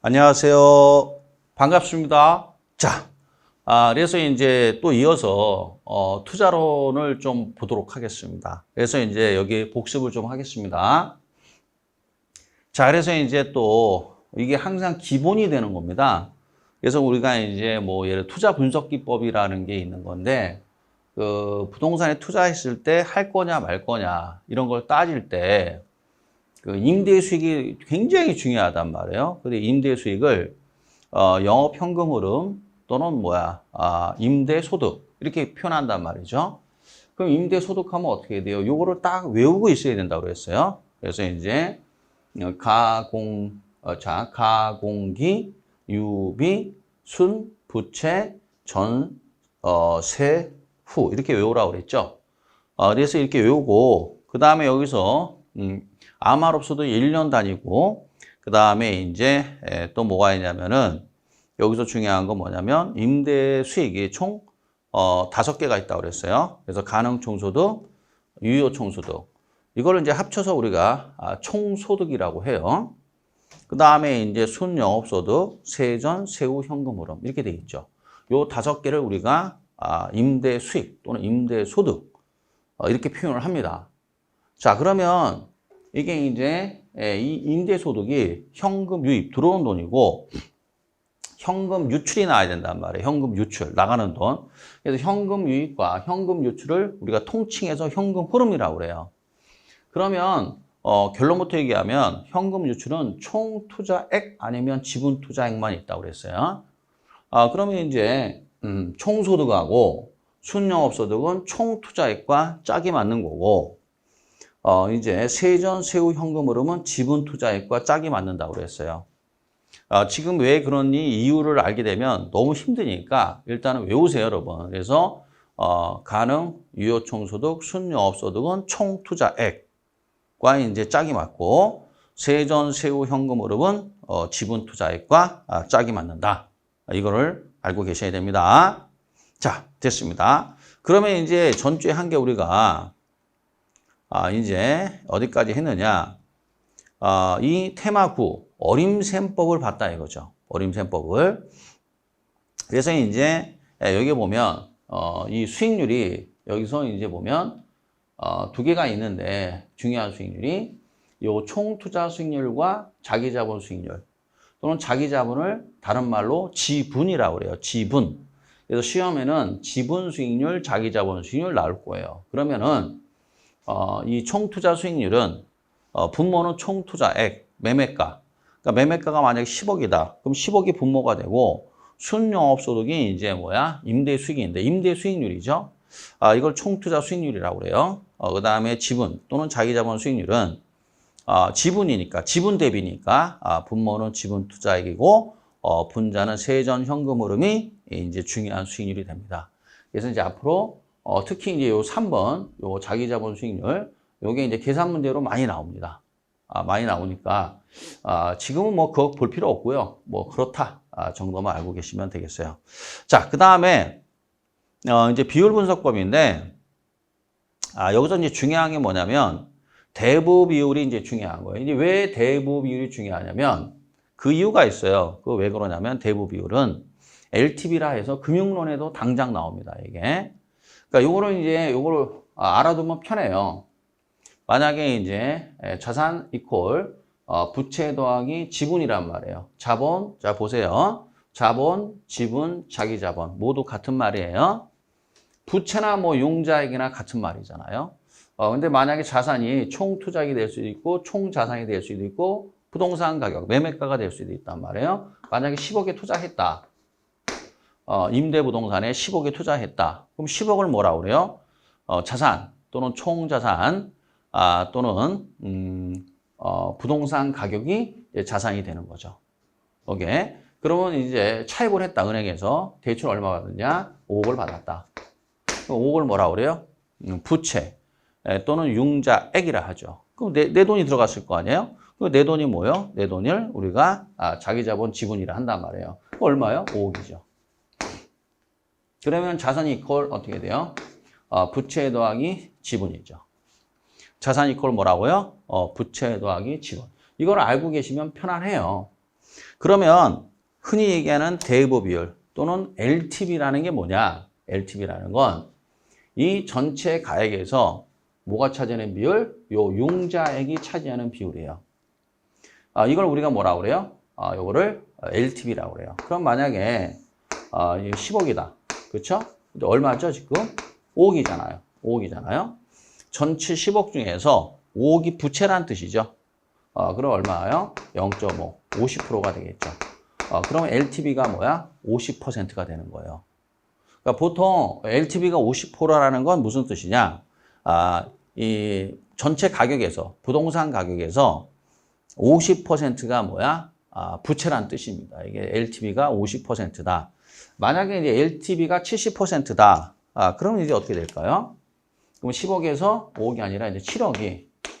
안녕하세요. 반갑습니다. 자, 그래서 이제 또 이어서 투자론을 좀 보도록 하겠습니다. 그래서 이제 여기 복습을 좀 하겠습니다. 자, 그래서 이제 또 이게 항상 기본이 되는 겁니다. 그래서 우리가 이제 뭐 예를 투자 분석 기법이라는 게 있는 건데 그 부동산에 투자했을 때 할 거냐 말 거냐 이런 걸 따질 때 그 임대 수익이 굉장히 중요하단 말이에요. 근데 임대 수익을 영업 현금 흐름 또는 임대 소득 이렇게 표현한단 말이죠. 그럼 임대 소득하면 어떻게 돼요? 요거를 딱 외우고 있어야 된다고 그랬어요. 그래서 이제 가공기, 유비, 순, 부채, 전, 세후 이렇게 외우라고 그랬죠. 그래서 이렇게 외우고 그 다음에 여기서 아무 말 없어도 1년 단위고 그 다음에 이제 또 뭐가 있냐면은 여기서 중요한 건 뭐냐면 임대 수익이 총 5개가 있다고 그랬어요. 그래서 가능 총소득, 유효 총소득 이거를 이제 합쳐서 우리가 총소득이라고 해요. 그 다음에 이제 순영업소득, 세전, 세후, 현금 흐름 이렇게 돼 있죠. 요 5개를 우리가 임대 수익 또는 임대 소득 이렇게 표현을 합니다. 자, 그러면 이게 이제 이 임대 소득이 현금 유입 들어온 돈이고 현금 유출이 나와야 된단 말이에요. 현금 유출 나가는 돈. 그래서 현금 유입과 현금 유출을 우리가 통칭해서 현금 흐름이라고 그래요. 그러면 결론부터 얘기하면 현금 유출은 총 투자액 아니면 지분 투자액만 있다고 그랬어요. 그러면 이제 총소득하고 순영업소득은 총 투자액과 짝이 맞는 거고 이제 세전, 세후, 현금 흐름은 지분 투자액과 짝이 맞는다고 그랬어요. 지금 왜 그러니 이유를 알게 되면 너무 힘드니까 일단은 외우세요, 여러분. 그래서 가능, 유효 총소득, 순영업소득은 총 투자액과 이제 짝이 맞고 세전, 세후, 현금 흐름은 지분 투자액과 짝이 맞는다. 이거를 알고 계셔야 됩니다. 자, 됐습니다. 그러면 이제 전주에 한 게 우리가 이제 어디까지 했느냐? 이 테마 9 어림셈법을 봤다 이거죠. 어림셈법을. 그래서 이제 여기 보면 이 수익률이 여기서 이제 보면 2개가 있는데 중요한 수익률이 요 총투자 수익률과 자기자본 수익률 또는 자기자본을 다른 말로 지분이라고 그래요. 지분. 그래서 시험에는 지분 수익률, 자기자본 수익률 나올 거예요. 그러면은 이 총투자 수익률은 분모는 총투자액, 매매가. 그러니까 매매가가 만약에 10억이다. 그럼 10억이 분모가 되고 순영업소득이 이제 임대 수익인데 임대 수익률이죠. 이걸 총투자 수익률이라고 그래요. 그 다음에 지분 또는 자기자본 수익률은 지분이니까 지분 대비니까 분모는 지분 투자액이고 분자는 세전 현금 흐름이 이제 중요한 수익률이 됩니다. 그래서 이제 앞으로 특히 이제 요 3번, 요 자기자본 수익률, 요게 이제 계산 문제로 많이 나옵니다. 많이 나오니까, 지금은 뭐 그거 볼 필요 없고요. 뭐 그렇다 정도만 알고 계시면 되겠어요. 자, 그 다음에, 이제 비율 분석법인데, 여기서 이제 중요한 게 뭐냐면, 대부 비율이 이제 중요한 거예요. 이제 왜 대부 비율이 중요하냐면, 그 이유가 있어요. 그 왜 그러냐면, 대부 비율은 LTV라 해서 금융론에도 당장 나옵니다, 이게. 그러니까 요거를 알아두면 편해요. 만약에 이제 자산 이퀄 부채 더하기 지분이란 말이에요. 자본, 자 보세요. 자본, 지분, 자기자본 모두 같은 말이에요. 부채나 뭐 융자액이나 같은 말이잖아요. 근데 만약에 자산이 총 투자액이 될 수도 있고 총 자산이 될 수도 있고 부동산 가격, 매매가가 될 수도 있단 말이에요. 만약에 10억에 투자했다. 임대부동산에 10억에 투자했다. 그럼 10억을 뭐라고 그래요? 자산 또는 총자산 또는 부동산 가격이 자산이 되는 거죠. 오케이. 그러면 이제 차입을 했다. 은행에서 대출 얼마 받았냐? 5억을 받았다. 5억을 뭐라고 그래요? 부채 또는 융자액이라 하죠. 그럼 내 돈이 들어갔을 거 아니에요? 그 내 돈이 뭐예요? 내 돈을 우리가 자기자본 지분이라 한단 말이에요. 얼마요? 5억이죠. 그러면 자산 이퀄 어떻게 돼요? 부채 더하기 지분이죠. 자산 이퀄 뭐라고요? 부채 더하기 지분. 이걸 알고 계시면 편안해요. 그러면 흔히 얘기하는 대의보 비율 또는 LTV라는 게 뭐냐? LTV라는 건 이 전체 가액에서 뭐가 차지하는 비율? 요 융자액이 차지하는 비율이에요. 이걸 우리가 뭐라고 그래요? 요거를 LTV라고 그래요. 그럼 만약에 10억이다. 그렇죠? 얼마죠, 지금? 5억이잖아요. 5억이잖아요. 전체 10억 중에서 5억이 부채란 뜻이죠. 그럼 얼마예요? 0.5, 50%가 되겠죠. 그럼 LTV가 뭐야? 50%가 되는 거예요. 그러니까 보통 LTV가 50%라는 건 무슨 뜻이냐? 이 전체 가격에서, 부동산 가격에서 50%가 뭐야? 부채란 뜻입니다. 이게 LTV가 50%다. 만약에 이제 LTV가 70%다. 그러면 이제 어떻게 될까요? 그럼 10억에서 5억이 아니라 이제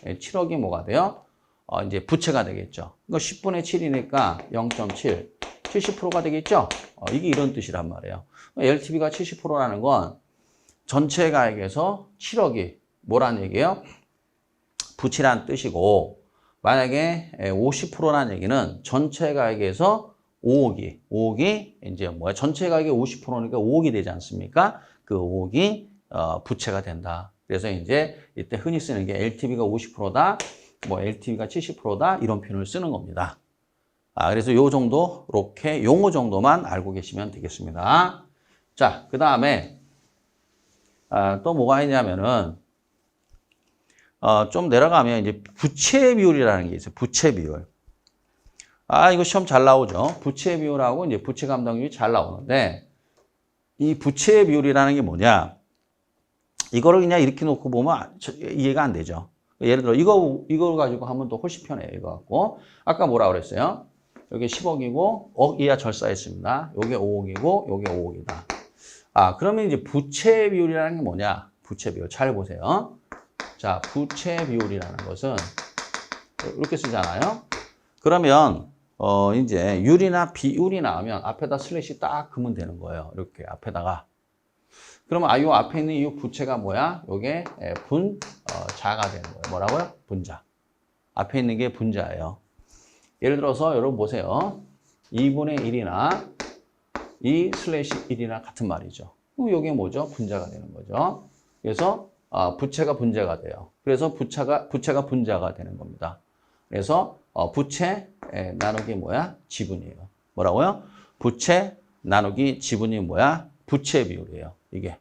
7억이 뭐가 돼요? 이제 부채가 되겠죠. 이거 10분의 7이니까 0.7, 70%가 되겠죠? 이게 이런 뜻이란 말이에요. LTV가 70%라는 건 전체 가액에서 7억이 뭐란 얘기예요? 부채란 뜻이고, 만약에 50%라는 얘기는 전체 가액에서 5억이 이제 뭐야? 전체 가격이 50%니까 5억이 되지 않습니까? 그 5억이 부채가 된다. 그래서 이제 이때 흔히 쓰는 게 LTV가 50%다, 뭐 LTV가 70%다 이런 표현을 쓰는 겁니다. 그래서 요 정도 이렇게 용어 정도만 알고 계시면 되겠습니다. 자, 그 다음에 또 뭐가 있냐면은 좀 내려가면 이제 부채 비율이라는 게 있어요. 부채 비율. 이거 시험 잘 나오죠. 부채 비율하고 이제 부채 감당률이 잘 나오는데, 이 부채 비율이라는 게 뭐냐? 이거를 그냥 이렇게 놓고 보면 이해가 안 되죠. 예를 들어 이거 가지고 하면 또 훨씬 편해요. 이거 갖고. 아까 뭐라 그랬어요? 여기 10억이고 억 이하 절사했습니다. 요게 5억이고 요게 5억이다. 그러면 이제 부채 비율이라는 게 뭐냐? 부채 비율 잘 보세요. 자, 부채 비율이라는 것은 이렇게 쓰잖아요. 그러면 이제 율이나 비율이 나오면 앞에다 슬래시 딱 그으면 되는 거예요. 이렇게 앞에다가. 그러면 요 앞에 있는 이 부채가 뭐야? 요게 분자가 되는 거예요. 뭐라고요? 분자. 앞에 있는 게 분자예요. 예를 들어서 여러분 보세요. 2분의 1이나 2 슬래시 1이나 같은 말이죠. 요게 뭐죠? 분자가 되는 거죠. 그래서 부채가 분자가 돼요. 그래서 부채가 분자가 되는 겁니다. 그래서 부채 나누기 뭐야? 지분이에요. 뭐라고요? 부채 나누기 지분이 뭐야? 부채 비율이에요. 이게.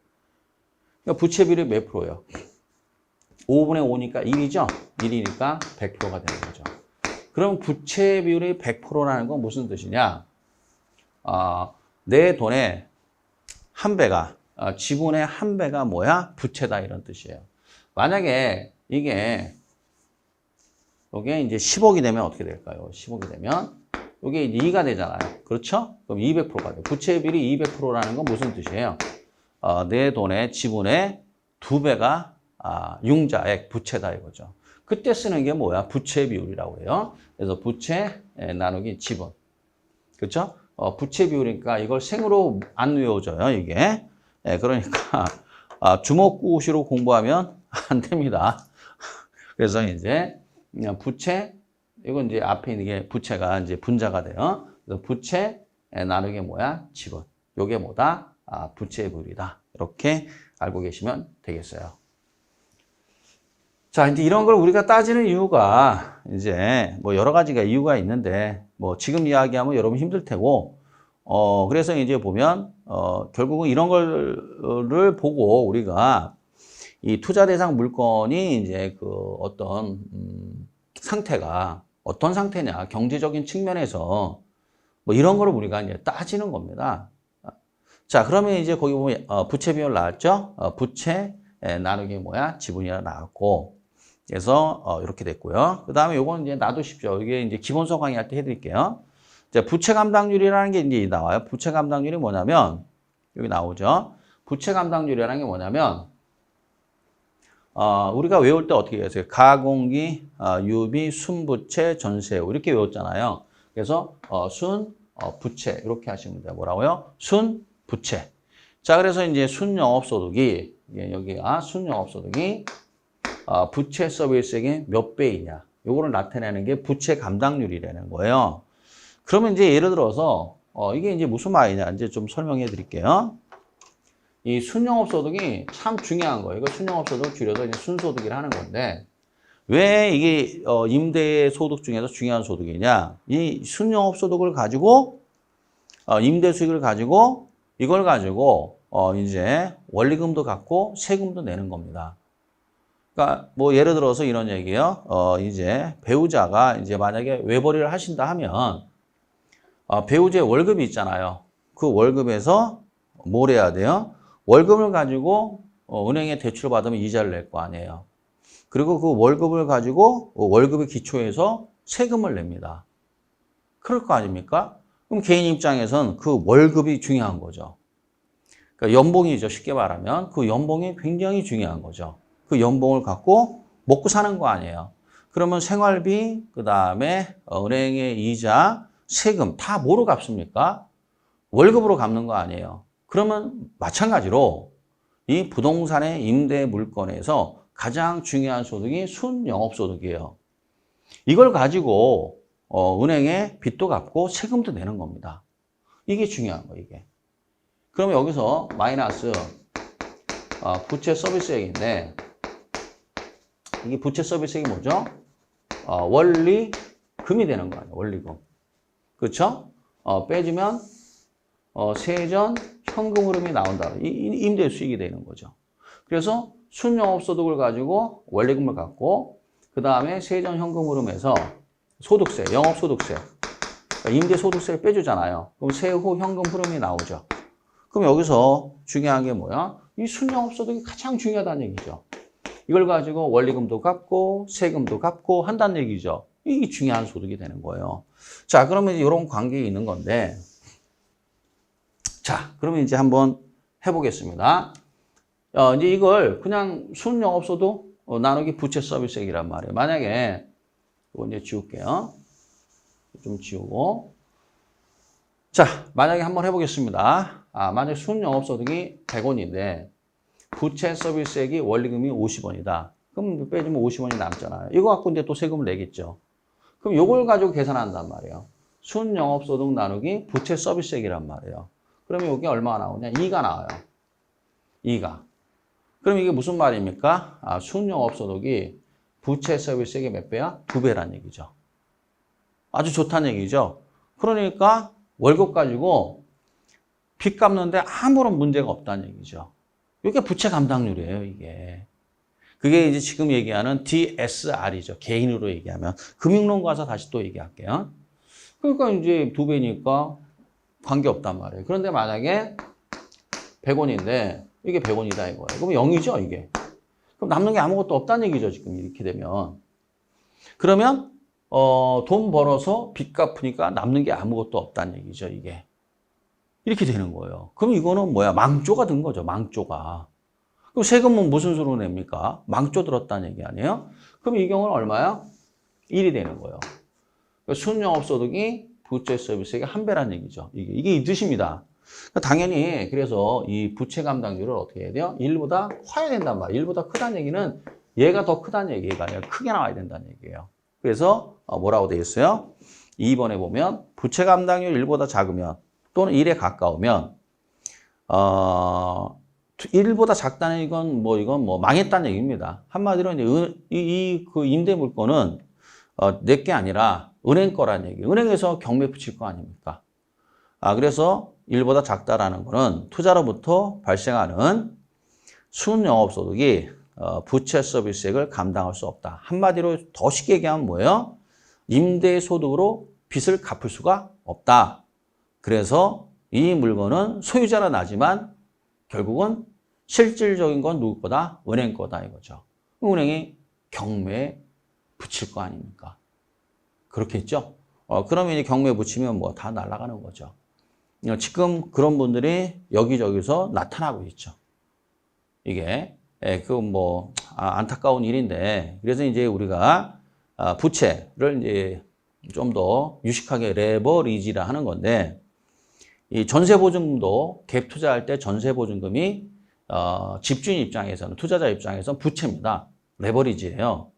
그러니까 부채 비율이 몇 프로예요? 5분의 5니까 1이죠? 1이니까 100%가 되는 거죠. 그럼 부채 비율이 100%라는 건 무슨 뜻이냐? 내 돈의 한 배가, 지분의 한 배가 뭐야? 부채다 이런 뜻이에요. 만약에 이게 이제 10억이 되면 어떻게 될까요? 10억이 되면 이게 2가 되잖아요. 그렇죠? 그럼 200%가 돼요. 부채 비율이 200%라는 건 무슨 뜻이에요? 내 돈의 지분의 2배가 융자액 부채다 이거죠. 그때 쓰는 게 뭐야? 부채 비율이라고 해요. 그래서 부채 나누기 지분. 그렇죠? 부채 비율이니까 이걸 생으로 안 외워져요, 이게. 그러니까 주먹구시로 공부하면 안 됩니다. 그래서 이제 그냥 부채, 이건 이제 앞에 있는 게 부채가 이제 분자가 돼요. 그래서 부채 나누기 뭐야? 지분. 요게 뭐다? 부채 비율이다. 이렇게 알고 계시면 되겠어요. 자, 이제 이런 걸 우리가 따지는 이유가 이제 뭐 여러 가지가 이유가 있는데 뭐 지금 이야기하면 여러분 힘들 테고 그래서 이제 보면 결국은 이런 거를 보고 우리가 이 투자 대상 물건이 이제 그 어떤 상태가 어떤 상태냐 경제적인 측면에서 뭐 이런 거를 우리가 이제 따지는 겁니다. 자, 그러면 이제 거기 보면 부채 비율 나왔죠? 부채 나누기 뭐야? 지분이라 나왔고. 그래서 이렇게 됐고요. 그 다음에 요거는 이제 놔두십시오. 이게 이제 기본서 강의할 때 해드릴게요. 자, 부채 감당률이라는 게 이제 나와요. 부채 감당률이 뭐냐면 여기 나오죠. 부채 감당률이라는 게 뭐냐면 우리가 외울 때 어떻게 했어요? 가공기, 유비, 순부채, 전세후 이렇게 외웠잖아요. 그래서 순부채 이렇게 하시면 돼요. 뭐라고요? 순부채. 자, 그래서 이제 순영업소득이 여기가 순영업소득이 부채 서비스액의 몇 배이냐. 요거를 나타내는 게 부채 감당률이라는 거예요. 그러면 이제 예를 들어서 이게 이제 무슨 말이냐 이제 좀 설명해 드릴게요. 이 순영업소득이 참 중요한 거예요. 이거 순영업소득 줄여서 이제 순소득이라 하는 건데 왜 이게 임대 소득 중에서 중요한 소득이냐? 이 순영업소득을 가지고 임대 수익을 가지고 이걸 가지고 이제 원리금도 갚고 세금도 내는 겁니다. 그러니까 뭐 예를 들어서 이런 얘기예요. 이제 배우자가 이제 만약에 외벌이를 하신다 하면 배우자의 월급이 있잖아요. 그 월급에서 뭘 해야 돼요? 월급을 가지고 은행에 대출 받으면 이자를 낼 거 아니에요. 그리고 그 월급을 가지고 월급의 기초에서 세금을 냅니다. 그럴 거 아닙니까? 그럼 개인 입장에선 그 월급이 중요한 거죠. 그러니까 연봉이죠. 쉽게 말하면 그 연봉이 굉장히 중요한 거죠. 그 연봉을 갖고 먹고 사는 거 아니에요. 그러면 생활비, 그 다음에 은행의 이자, 세금 다 뭐로 갚습니까? 월급으로 갚는 거 아니에요. 그러면 마찬가지로 이 부동산의 임대 물건에서 가장 중요한 소득이 순영업소득이에요. 이걸 가지고 은행에 빚도 갚고 세금도 내는 겁니다. 이게 중요한 거예요, 이게. 그럼 여기서 마이너스 부채 서비스액인데 이게 부채 서비스액이 뭐죠? 원리금이 되는 거 아니에요, 원리금. 그렇죠? 빼주면 세전 현금 흐름이 나온다. 임대 수익이 되는 거죠. 그래서 순영업소득을 가지고 원리금을 갖고 그 다음에 세전 현금 흐름에서 소득세, 영업소득세, 그러니까 임대소득세를 빼주잖아요. 그럼 세후 현금 흐름이 나오죠. 그럼 여기서 중요한 게 뭐야? 이 순영업소득이 가장 중요하다는 얘기죠. 이걸 가지고 원리금도 갚고 세금도 갚고 한다는 얘기죠. 이게 중요한 소득이 되는 거예요. 자, 그러면 이런 관계가 있는 건데 자, 그러면 이제 한번 해보겠습니다. 이제 이걸 그냥 순영업소득 나누기 부채 서비스액이란 말이에요. 만약에 이거 이제 지울게요. 좀 지우고. 자, 만약에 한번 해보겠습니다. 만약에 순영업소득이 100원인데 부채 서비스액이 원리금이 50원이다. 그럼 빼주면 50원이 남잖아요. 이거 갖고 이제 또 세금을 내겠죠. 그럼 이걸 가지고 계산한단 말이에요. 순영업소득 나누기 부채 서비스액이란 말이에요. 그러면 이게 얼마가 나오냐? 2가 나와요. 2가. 그럼 이게 무슨 말입니까? 순영업소득이 부채 서비스액의 몇 배야? 2배란 얘기죠. 아주 좋다는 얘기죠. 그러니까 월급 가지고 빚 갚는데 아무런 문제가 없다는 얘기죠. 이게 부채 감당률이에요, 이게. 그게 이제 지금 얘기하는 DSR이죠. 개인으로 얘기하면. 금융론 가서 다시 또 얘기할게요. 그러니까 이제 2배니까 관계없단 말이에요. 그런데 만약에 100원인데 이게 100원이다 이거예요. 그럼 0이죠, 이게. 그럼 남는 게 아무것도 없다는 얘기죠, 지금 이렇게 되면. 그러면 돈 벌어서 빚 갚으니까 남는 게 아무것도 없다는 얘기죠, 이게. 이렇게 되는 거예요. 그럼 이거는 뭐야? 망조가 든 거죠, 망조가. 그럼 세금은 무슨 수로 냅니까? 망조 들었다는 얘기 아니에요? 그럼 이 경우는 얼마야? 1이 되는 거예요. 그러니까 순영업소득이 부채 서비스액의 1배라는 얘기죠. 이게 이 뜻입니다. 당연히 그래서 이 부채 감당률을 어떻게 해야 돼요? 1보다 커야 된단 말이에요. 1보다 크다는 얘기는 얘가 더 크다는 얘기가 아니라 크게 나와야 된다는 얘기예요. 그래서 뭐라고 되어 있어요? 2번에 보면 부채 감당률 1보다 작으면 또는 1에 가까우면 1보다 작다는 이건 뭐 망했다는 얘기입니다. 한마디로 이제 그 임대 물건은 내 게 아니라 은행 거라는 얘기. 은행에서 경매 붙일 거 아닙니까? 그래서 1보다 작다라는 거는 투자로부터 발생하는 순영업소득이 부채 서비스액을 감당할 수 없다. 한마디로 더 쉽게 얘기하면 뭐예요? 임대소득으로 빚을 갚을 수가 없다. 그래서 이 물건은 소유자는 나지만 결국은 실질적인 건 누구 거다? 은행 거다 이거죠. 은행이 경매에 붙일 거 아닙니까? 그렇겠죠? 그러면 이제 경매에 붙이면 뭐 다 날아가는 거죠. 지금 그런 분들이 여기저기서 나타나고 있죠. 이게 안타까운 일인데 그래서 이제 우리가 부채를 이제 좀 더 유식하게 레버리지라 하는 건데 이 전세보증금도 갭 투자할 때 전세보증금이 집주인 입장에서는 투자자 입장에서는 부채입니다. 레버리지예요.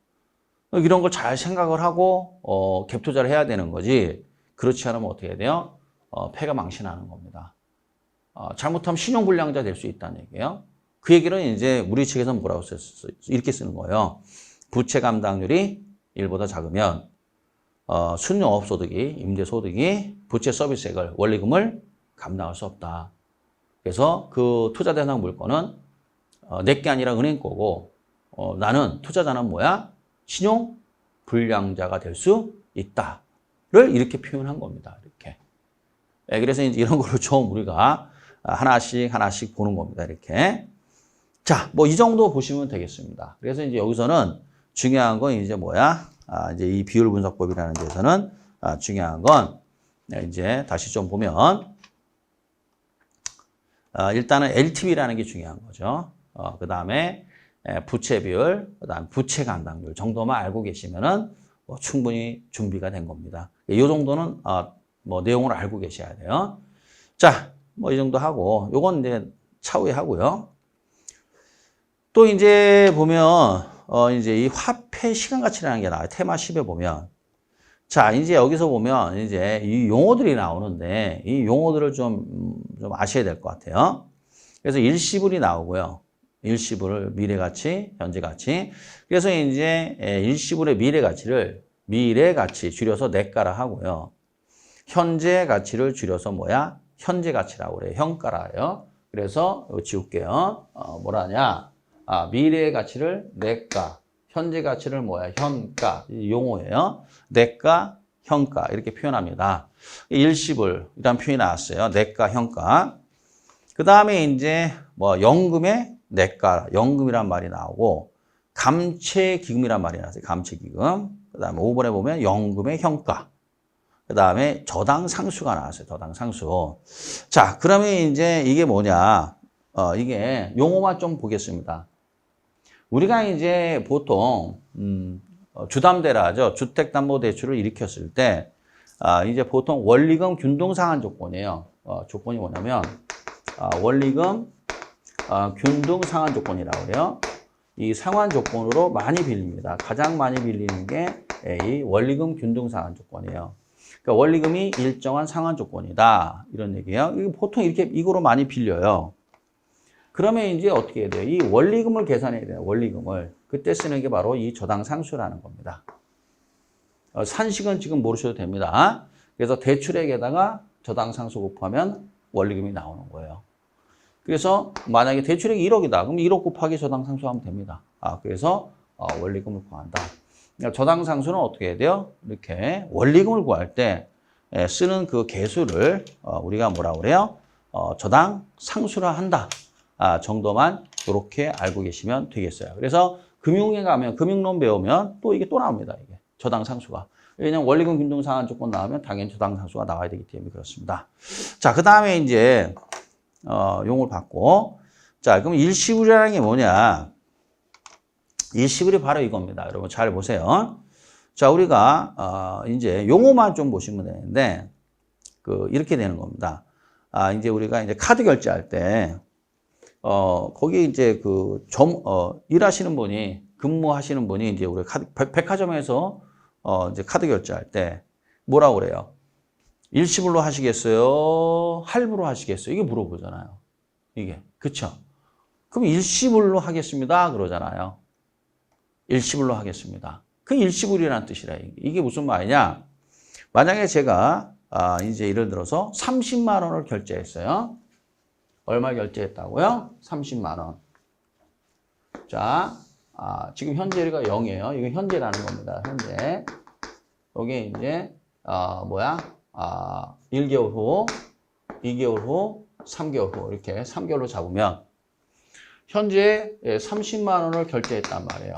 이런 걸 잘 생각을 하고 갭 투자를 해야 되는 거지. 그렇지 않으면 어떻게 해야 돼요? 폐가 망신하는 겁니다. 잘못하면 신용불량자 될 수 있다는 얘기예요. 그 얘기는 이제 우리 측에서는 뭐라고 썼어요? 이렇게 쓰는 거예요. 부채 감당률이 1보다 작으면 순영업소득이, 임대소득이 부채 서비스액을, 원리금을 감당할 수 없다. 그래서 그 투자 대상 물건은 내게 아니라 은행 거고 나는 투자자는 뭐야? 신용 불량자가 될 수 있다를 이렇게 표현한 겁니다. 이렇게. 그래서 이제 이런 걸로 좀 우리가 하나씩 보는 겁니다. 이렇게. 자, 뭐 이 정도 보시면 되겠습니다. 그래서 이제 여기서는 중요한 건 이제 뭐야? 이제 이 비율 분석법이라는 데서는 중요한 건 이제 다시 좀 보면 일단은 LTV라는 게 중요한 거죠. 그 다음에 부채 비율, 그 다음 부채 감당률 정도만 알고 계시면은 뭐 충분히 준비가 된 겁니다. 이 정도는 뭐 내용을 알고 계셔야 돼요. 자, 뭐 이 정도 하고 요건 이제 차후에 하고요. 또 이제 보면 이제 이 화폐 시간 가치라는 게 나와요. 테마 10에 보면. 자, 이제 여기서 보면 이제 이 용어들이 나오는데 이 용어들을 좀 아셔야 될 것 같아요. 그래서 일시불이 나오고요. 일시불, 미래가치, 현재가치. 그래서 이제 일시불의 미래가치 줄여서 내가라 하고요. 현재가치를 줄여서 뭐야? 현재가치라고 그래요. 현가라요. 그래서 이거 지울게요. 뭐라 하냐? 미래의 가치를 내가, 현재 가치를 뭐야? 현가. 이 용어예요. 내가, 현가 이렇게 표현합니다. 일시불 이란 표현이 나왔어요. 내가, 현가. 그 다음에 이제 뭐 연금의 내가, 연금이란 말이 나오고 감채기금이란 말이 나왔어요. 감채기금. 그 다음에 5번에 보면 연금의 현가. 그 다음에 저당상수가 나왔어요. 저당상수. 자, 그러면 이제 이게 뭐냐? 이게 용어만 좀 보겠습니다. 우리가 이제 보통 주담대라 하죠. 주택담보대출을 일으켰을 때 이제 보통 원리금 균등상환 조건이에요. 조건이 뭐냐면 원리금 균등상환 조건이라고 그래요. 이 상환 조건으로 많이 빌립니다. 가장 많이 빌리는 게 이 원리금 균등상환 조건이에요. 그러니까 원리금이 일정한 상환 조건이다. 이런 얘기예요. 이거 보통 이렇게 이거로 많이 빌려요. 그러면 이제 어떻게 해야 돼요? 이 원리금을 계산해야 돼요. 원리금을. 그때 쓰는 게 바로 이 저당상수라는 겁니다. 산식은 지금 모르셔도 됩니다. 그래서 대출액에다가 저당상수 곱하면 원리금이 나오는 거예요. 그래서 만약에 대출액이 1억이다. 그럼 1억 곱하기 저당상수 하면 됩니다. 그래서 원리금을 구한다. 그러니까 저당상수는 어떻게 해야 돼요? 이렇게 원리금을 구할 때 쓰는 그 개수를 우리가 뭐라고 그래요? 저당상수라 한다. 정도만 이렇게 알고 계시면 되겠어요. 그래서 금융에 가면 금융론 배우면 또 이게 또 나옵니다. 이게 저당상수가. 왜냐하면 원리금 균등상환 조건 나오면 당연히 저당상수가 나와야 되기 때문에 그렇습니다. 자, 그 다음에 이제 용어를 받고 자, 그럼 일시불이라는 게 뭐냐? 일시불이 바로 이겁니다. 여러분 잘 보세요. 자, 우리가 이제 용어만 좀 보시면 되는데 이렇게 되는 겁니다. 이제 우리가 이제 카드 결제할 때 거기 이제 일하시는 분이, 근무하시는 분이 이제 우리 백화점에서 이제 카드 결제할 때 뭐라고 그래요? 일시불로 하시겠어요? 할부로 하시겠어요? 이게 물어보잖아요. 이게. 그쵸? 그럼 일시불로 하겠습니다. 그러잖아요. 일시불로 하겠습니다. 그 일시불이라는 뜻이라. 이게 무슨 말이냐? 만약에 제가 이제 예를 들어서 30만 원을 결제했어요. 얼마 결제했다고요? 30만 원. 자, 지금 현재가 0이에요. 이거 현재라는 겁니다. 현재. 여기 이제 1개월 후, 2개월 후, 3개월 후 이렇게 3개월로 잡으면 현재 30만 원을 결제했단 말이에요.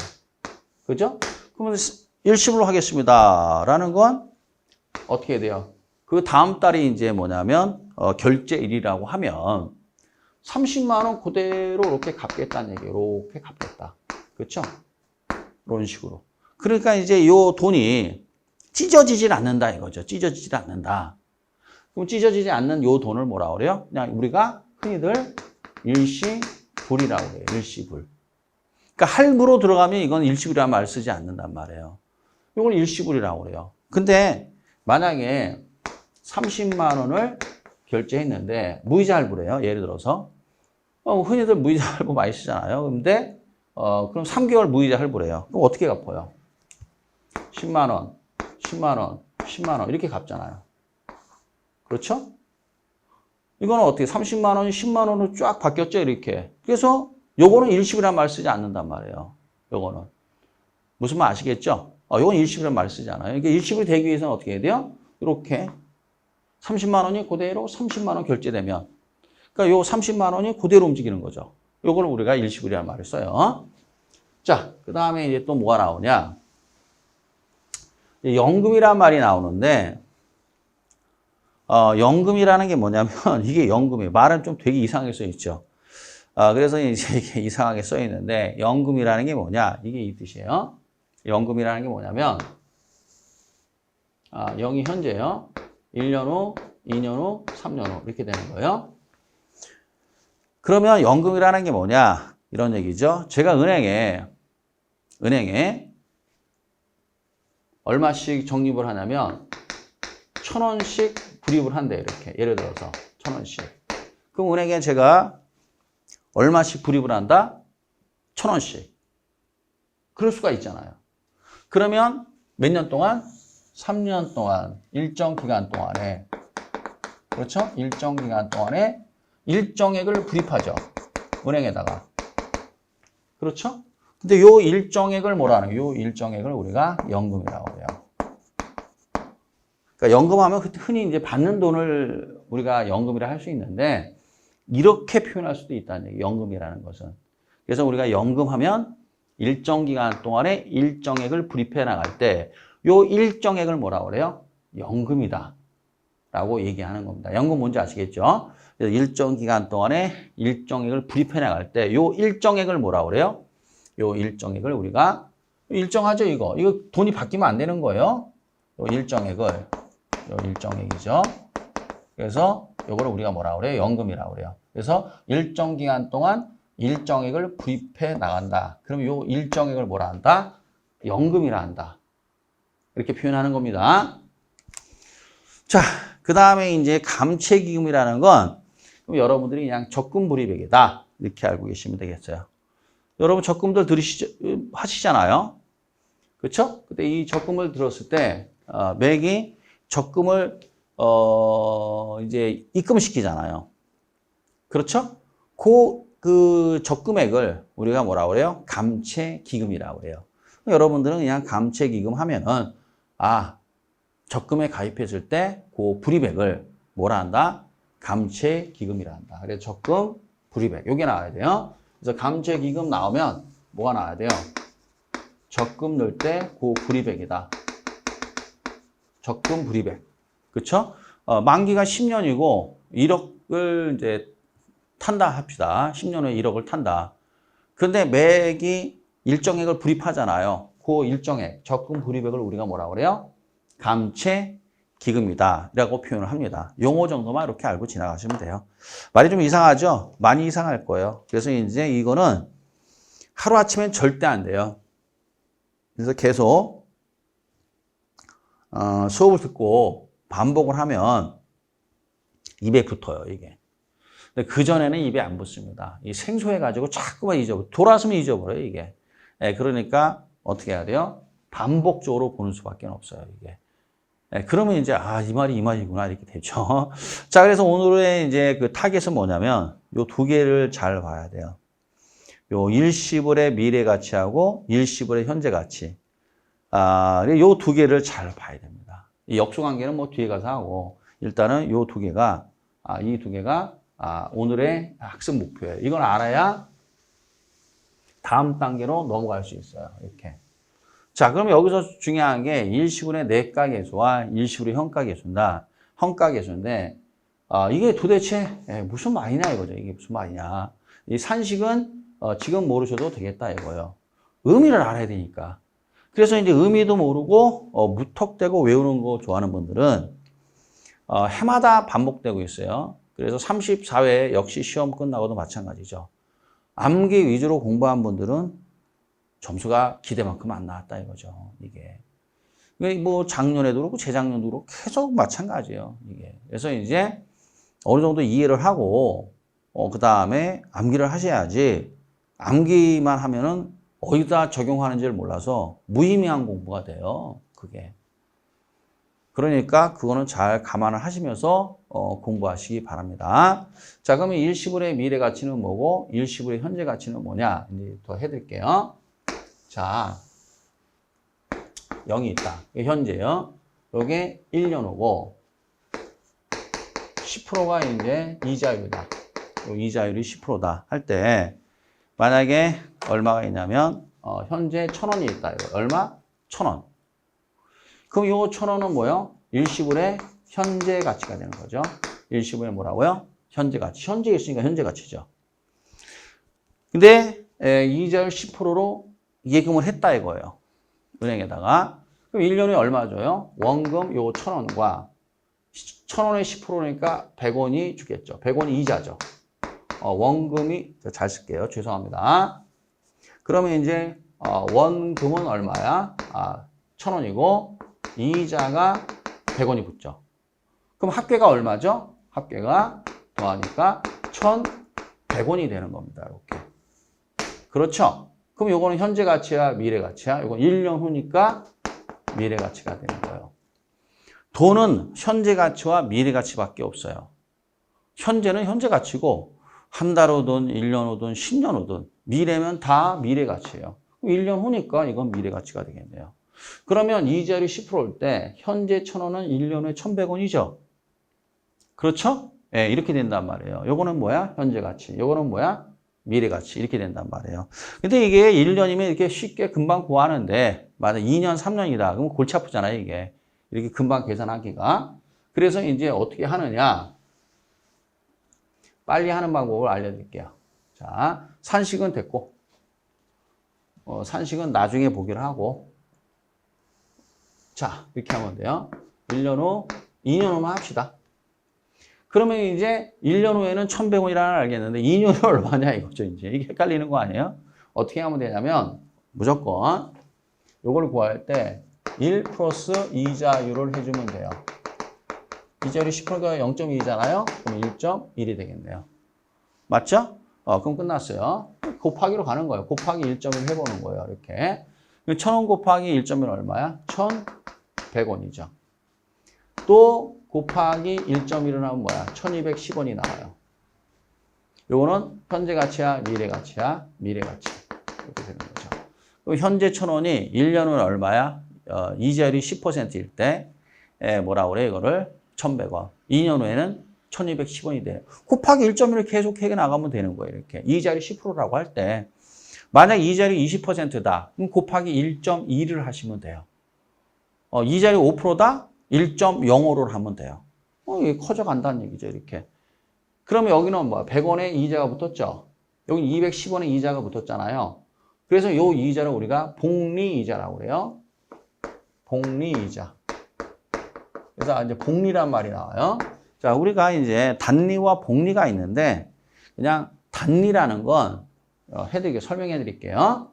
그죠? 그러면 일시불로 하겠습니다. 라는 건 어떻게 돼요? 그 다음 달이 이제 뭐냐면 결제일이라고 하면 30만 원 그대로 이렇게 갚겠다는 얘기예요. 이렇게 갚겠다. 그렇죠? 이런 식으로. 그러니까 이제 요 돈이 찢어지질 않는다 이거죠. 찢어지질 않는다. 그럼 찢어지지 않는 요 돈을 뭐라 그래요? 그냥 우리가 흔히들 일시불이라고 해요. 일시불. 그러니까 할부로 들어가면 이건 일시불이라는 말 쓰지 않는단 말이에요. 이걸 일시불이라고 그래요. 근데 만약에 30만 원을 결제했는데 무이자 할부래요. 예를 들어서 흔히들 무이자 할부 많이 쓰잖아요. 근데 그럼 3개월 무이자 할부래요. 그럼 어떻게 갚아요? 10만 원, 10만 원, 10만 원 이렇게 갚잖아요. 그렇죠? 이거는 어떻게 30만 원이 10만 원으로 쫙 바뀌었죠, 이렇게. 그래서 요거는 일시불이라는 말 쓰지 않는단 말이에요. 요거는 무슨 말 아시겠죠? 요건 일시불이라는 말 쓰지 않아요. 이게 일시불이 되기 위해서는 어떻게 해야 돼요? 이렇게 30만 원이 그대로 30만 원 결제되면 그러니까 요 30만 원이 그대로 움직이는 거죠. 요걸 우리가 일시불이라는 말을 써요. 자, 그 다음에 이제 또 뭐가 나오냐? 연금이란 말이 나오는데 연금이라는 게 뭐냐면 이게 연금이에요. 말은 좀 되게 이상하게 써 있죠. 그래서 이제 이게 이상하게 써 있는데 연금이라는 게 뭐냐? 이게 이 뜻이에요. 연금이라는 게 뭐냐면 0이 현재요. 1년 후, 2년 후, 3년 후 이렇게 되는 거예요. 그러면 연금이라는 게 뭐냐? 이런 얘기죠. 제가 은행에 얼마씩 적립을 하냐면 1,000원씩 불입을 한대 이렇게. 예를 들어서 1,000원씩. 그럼 은행에 제가 얼마씩 불입을 한다? 1,000원씩. 그럴 수가 있잖아요. 그러면 몇 년 동안? 3년 동안, 일정 기간 동안에, 그렇죠? 일정 기간 동안에 일정액을 불입하죠. 은행에다가. 그렇죠? 근데 요 일정액을 뭐라는 거예요? 요 일정액을 우리가 연금이라고 해요. 그러니까 연금하면 흔히 이제 받는 돈을 우리가 연금이라 할 수 있는데 이렇게 표현할 수도 있다는 얘기예요. 연금이라는 것은. 그래서 우리가 연금하면 일정 기간 동안에 일정액을 불입해 나갈 때 요 일정액을 뭐라고 그래요? 연금이다 라고 얘기하는 겁니다. 연금 뭔지 아시겠죠? 그래서 일정 기간 동안에 일정액을 불입해 나갈 때 요 일정액을 뭐라고 그래요? 요 일정액을 우리가 일정하죠, 이거. 이거 돈이 바뀌면 안 되는 거예요. 요 일정액이죠. 그래서 요거를 우리가 뭐라고 그래요? 연금이라고 그래요. 그래서 일정 기간 동안 일정액을 불입해 나간다. 그럼 요 일정액을 뭐라 한다? 연금이라 한다. 이렇게 표현하는 겁니다. 자, 그 다음에 이제 감채기금이라는 건 여러분들이 그냥 적금 불입액이다. 이렇게 알고 계시면 되겠어요. 여러분 적금들 하시잖아요. 그렇죠? 근데 이 적금을 들었을 때 매기 적금을 이제 입금시키잖아요. 그렇죠? 그 적금액을 우리가 뭐라고 그래요? 감채기금이라고 그래요. 여러분들은 그냥 감채기금 하면은 적금에 가입했을 때 그 불입액을 뭐라 한다? 감채기금이라 한다. 그래서 적금 불입액 요게 나와야 돼요. 그래서 감채기금 나오면 뭐가 나와야 돼요? 적금 넣을 때 그 불입액이다. 적금 불입액. 그쵸? 만기가 10년이고 1억을 이제 탄다 합시다. 10년 후에 1억을 탄다. 그런데 매기 일정액을 불입하잖아요. 그 일정액, 적금 불입액을 우리가 뭐라고 그래요? 감채기금이다 라고 표현을 합니다. 용어 정도만 이렇게 알고 지나가시면 돼요. 말이 좀 이상하죠? 많이 이상할 거예요. 그래서 이제 이거는 하루아침엔 절대 안 돼요. 그래서 계속 수업을 듣고 반복을 하면 입에 붙어요, 이게. 근데 그전에는 입에 안 붙습니다. 이 생소해가지고 자꾸만 돌아서면 잊어버려요, 이게. 그러니까 어떻게 해야 돼요? 반복적으로 보는 수밖에 없어요, 이게. 그러면 이제, 이 말이 이 말이구나, 이렇게 되죠. 자, 그래서 오늘의 이제 그 타겟은 뭐냐면, 요 두 개를 잘 봐야 돼요. 요 일시불의 미래 가치하고 일시불의 현재 가치. 요 두 개를 잘 봐야 됩니다. 이 역수 관계는 뭐 뒤에 가서 하고, 일단은 요 두 개가, 이 두 개가, 오늘의 학습 목표예요. 이걸 알아야 다음 단계로 넘어갈 수 있어요. 이렇게. 자, 그럼 여기서 중요한 게 일시불의 내가계수와 일시불의 현가계수인데, 이게 도대체 무슨 말이냐 이거죠. 이게 무슨 말이냐. 이 산식은 지금 모르셔도 되겠다 이거예요. 의미를 알아야 되니까. 그래서 이제 의미도 모르고 무턱대고 외우는 거 좋아하는 분들은 해마다 반복되고 있어요. 그래서 34회 역시 시험 끝나고도 마찬가지죠. 암기 위주로 공부한 분들은 점수가 기대만큼 안 나왔다 이거죠. 이게. 뭐 작년에도 그렇고 재작년도 그렇고 계속 마찬가지예요. 이게. 그래서 이제 어느 정도 이해를 하고 그 다음에 암기를 하셔야지 암기만 하면은 어디다 적용하는지를 몰라서 무의미한 공부가 돼요. 그게. 그러니까 그거는 잘 감안을 하시면서 공부하시기 바랍니다. 자, 그러면 일시불의 미래 가치는 뭐고 일시불의 현재 가치는 뭐냐? 이제 더 해드릴게요. 자, 0이 있다. 현재요. 요게 1년 후고 10%가 이제 이자율이다. 이자율이 10%다 할 때 만약에 얼마가 있냐면 현재 1,000원이 있다. 이거. 얼마? 1,000원. 그럼 요 1,000원은 뭐요? 일시불의 현재 가치가 되는 거죠. 일시불의 뭐라고요? 현재 가치. 현재 있으니까 현재 가치죠. 근데 이자율 10%로 예금을 했다 이거예요. 은행에다가. 그럼 1년에 얼마 줘요? 원금 요 1,000원과 1,000원에 10%니까 100원이 주겠죠. 100원이 이자죠. 원금이 잘 쓸게요. 죄송합니다. 그러면 이제 원금은 얼마야? 1,000원이고 이자가 100원이 붙죠. 그럼 합계가 얼마죠? 합계가 더하니까 1,100원이 되는 겁니다. 이렇게. 그렇죠? 그럼 요거는 현재 가치야, 미래 가치야? 요건 1년 후니까 미래 가치가 되는 거예요. 돈은 현재 가치와 미래 가치밖에 없어요. 현재는 현재 가치고 한 달 후든 1년 후든 10년 후든 미래면 다 미래 가치예요. 1년 후니까 이건 미래 가치가 되겠네요. 그러면 이자율이 10%일 때 현재 1,000원은 1년 후에 1,100원이죠. 그렇죠? 네, 이렇게 된단 말이에요. 요거는 뭐야? 현재 가치. 요거는 뭐야? 미래 가치. 이렇게 된단 말이에요. 근데 이게 1년이면 이렇게 쉽게 금방 구하는데 맞아 2년, 3년이다. 그럼 골치 아프잖아요, 이게. 이렇게 금방 계산하기가. 그래서 이제 어떻게 하느냐? 빨리 하는 방법을 알려드릴게요. 자, 산식은 됐고, 산식은 나중에 보기로 하고, 자, 이렇게 하면 돼요. 1년 후, 2년 후만 합시다. 그러면 이제 1년 후에는 1,100원이라는 알겠는데, 2년 후 얼마냐 이거죠, 이제. 이게 헷갈리는 거 아니에요? 어떻게 하면 되냐면, 무조건, 요걸 구할 때, 1 플러스 이자율을 해주면 돼요. 이자율이 10%가 0.2잖아요? 그럼 1.1이 되겠네요. 맞죠? 그럼 끝났어요. 곱하기로 가는 거예요. 곱하기 1.1 해보는 거예요. 이렇게. 1,000원 곱하기 1.1 얼마야? 1,100원이죠. 또 곱하기 1.1을 하면 뭐야? 1,210원이 나와요. 요거는 현재 가치야, 미래 가치야, 미래 가치. 이렇게 되는 거죠. 그럼 현재 1,000원이 1년 후는 얼마야? 이자율이 10%일 때 뭐라 그래? 이거를 1,100원. 2년 후에는 1,210원이 돼요. 곱하기 1.1을 계속 해 나가면 되는 거예요. 이렇게. 이자율이 10%라고 할 때 만약 이자율이 20%다. 그럼 곱하기 1.2를 하시면 돼요. 이자율이 5%다? 1.05를 하면 돼요. 이게 커져간다는 얘기죠. 이렇게. 그러면 여기는 뭐 100원에 이자가 붙었죠. 여기 210원에 이자가 붙었잖아요. 그래서 이 이자를 우리가 복리이자라고 그래요. 복리이자. 그래서 이제 복리란 말이 나와요. 자, 우리가 이제 단리와 복리가 있는데 그냥 단리라는 건 설명해 드릴게요.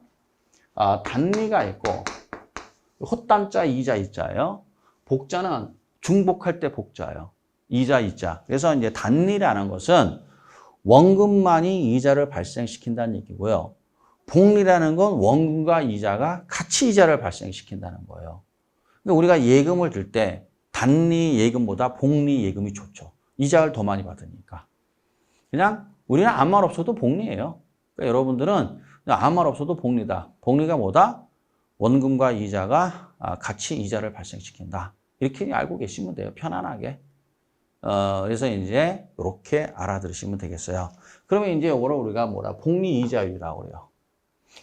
단리가 있고 헛단자 이자 있자요. 복자는 중복할 때 복자예요. 이자 이자. 그래서 이제 단리라는 것은 원금만이 이자를 발생시킨다는 얘기고요. 복리라는 건 원금과 이자가 같이 이자를 발생시킨다는 거예요. 그러니까 우리가 예금을 들 때 단리 예금보다 복리 예금이 좋죠. 이자를 더 많이 받으니까. 그냥 우리는 아무 말 없어도 복리예요. 그러니까 여러분들은 아무 말 없어도 복리다. 복리가 뭐다? 원금과 이자가 같이 이자를 발생시킨다. 이렇게 알고 계시면 돼요. 편안하게. 그래서 이제 이렇게 알아들으시면 되겠어요. 그러면 이제 이거를 우리가 뭐라 복리 이자율이라고 그래요.